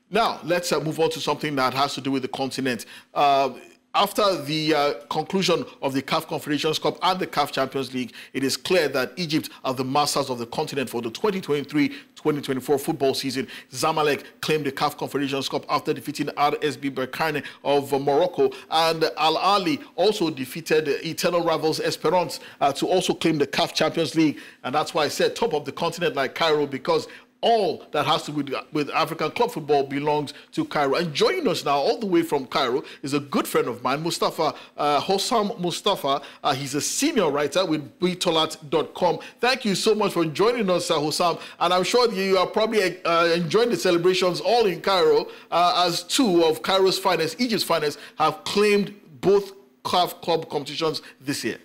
Now, let's move on to something that has to do with the continent. After the conclusion of the CAF Confederations Cup and the CAF Champions League, it is clear that Egypt are the masters of the continent for the 2023-2024 football season. Zamalek claimed the CAF Confederations Cup after defeating RSB Berkane of Morocco, and Al Ahly also defeated eternal rivals Esperance to also claim the CAF Champions League. And that's why I said top of the continent like Cairo, because all that has to do with African club football belongs to Cairo. And joining us now, all the way from Cairo, is a good friend of mine, Mostafa, Hossam Mostafa. He's a senior writer with btolat.com. Thank you so much for joining us, Hossam. And I'm sure you are probably enjoying the celebrations all in Cairo, as two of Cairo's finest, Egypt's finest, have claimed both CAF club competitions this year.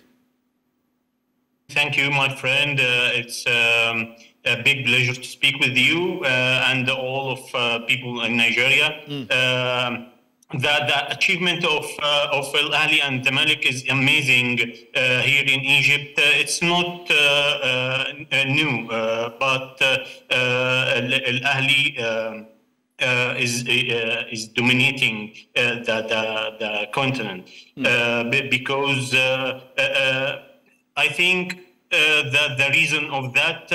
Thank you, my friend. It's a big pleasure to speak with you and all of people in Nigeria. The achievement of Al Ahly and Zamalek is amazing here in Egypt. It's not new, but Al Ahly is dominating the continent because I think that the reason of that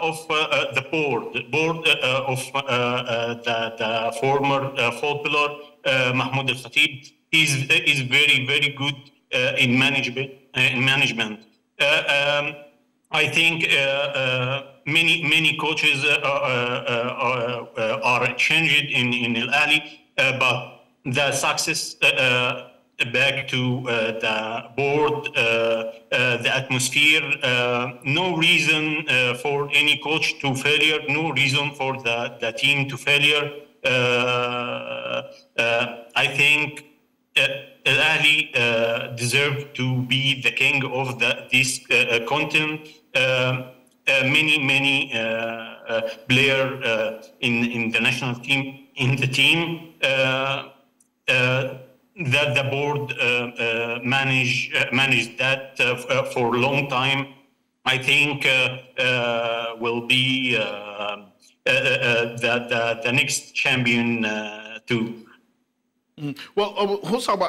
of the board of the former footballer Mahmoud Al Khatib is very good in management. I think many coaches are changed in Al Ahly, but the success back to the board, the atmosphere, no reason for any coach to failure, no reason for the team to failure. I think Al Ahly deserve to be the king of this continent. Many player in the national team, that the board managed that for a long time. I think will be the next champion too. Well, Hossam,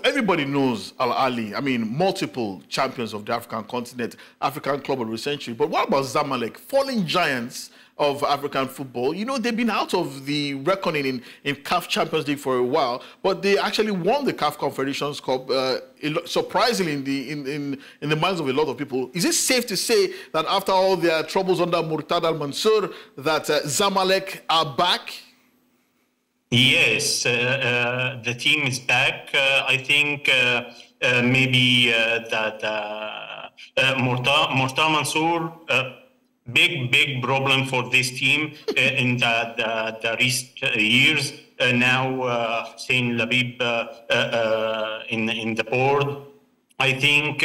everybody knows Al Ahly. I mean, multiple champions of the African continent, African club of the century. But what about Zamalek, falling giants of African football? You know, they've been out of the reckoning in CAF Champions League for a while, but they actually won the CAF Confederations Cup, surprisingly in the minds of a lot of people. Is it safe to say that after all their troubles under Murtada Al-Mansur, that Zamalek are back? Yes, the team is back. I think maybe that Murtada Mansour, big problem for this team in the recent years. Now Hussein Labib in the board. I think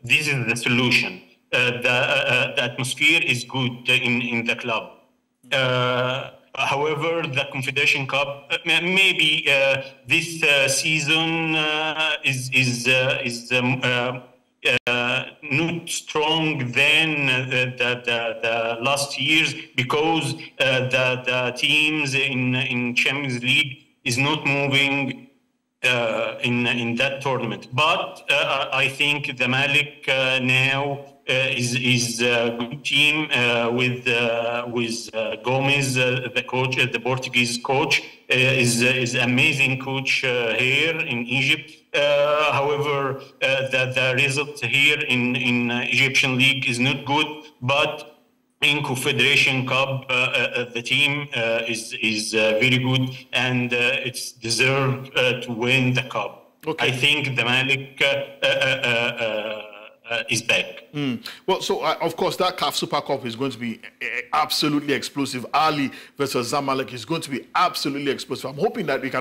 this is the solution. The atmosphere is good in the club. However, the Confederation Cup, maybe this season is not strong than the last years, because the teams in Champions League is not moving in that tournament. But I think Zamalek now is a good team with Gomez, the coach, the Portuguese coach, is amazing coach here in Egypt. However, the result here in Egyptian league is not good, but in Confederation Cup, the team is very good, and it's deserved to win the cup. Okay. I think the Malik is back. Well, so of course that CAF Super Cup is going to be absolutely explosive. Ahly versus Zamalek is going to be absolutely explosive. I'm hoping that it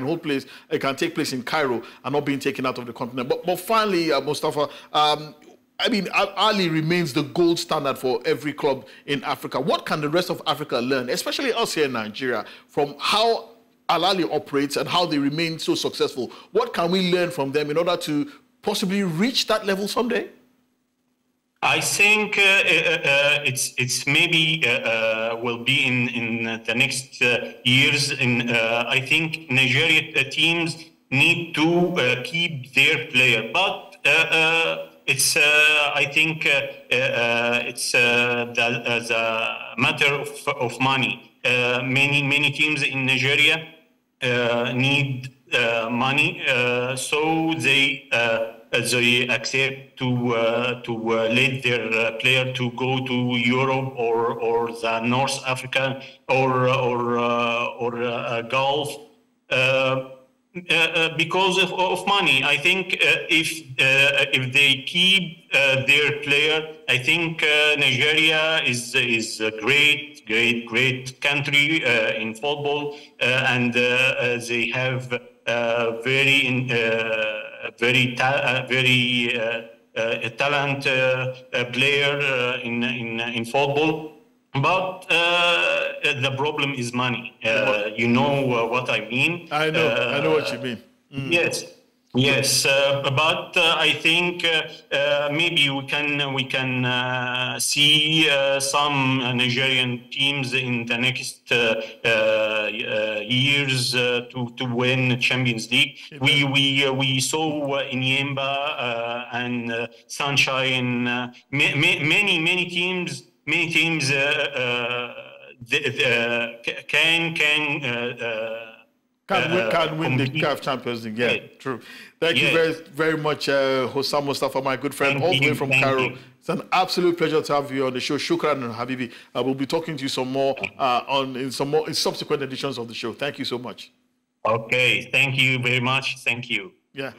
can take place in Cairo and not being taken out of the continent. But finally, Mostafa, I mean, Ahly remains the gold standard for every club in Africa. What can the rest of Africa learn, especially us here in Nigeria, from how Al Ahly operates and how they remain so successful? What can we learn from them in order to possibly reach that level someday? I think it's maybe will be in the next years. I think Nigeria teams need to keep their player, but it's I think it's the matter of money. Many teams in Nigeria need money, so they accept to let their player to go to Europe or the North Africa or Gulf. Because of money. I think if they keep their player, I think Nigeria is a great country in football, and they have very talent player in football. But the problem is money. You know what I mean? I know what you mean. Yes, yes. But I think maybe we can see some Nigerian teams in the next years to win Champions League. We saw Inyemba and Sunshine. Many teams. Many teams can win the CAF Champions League. Yeah, true. Thank you very much, Hossam Mostafa, my good friend, all the way from Cairo. It's an absolute pleasure to have you on the show. Shukran and Habibi. We'll be talking to you some more in subsequent editions of the show. Thank you so much. Okay, thank you very much. Thank you. Yeah.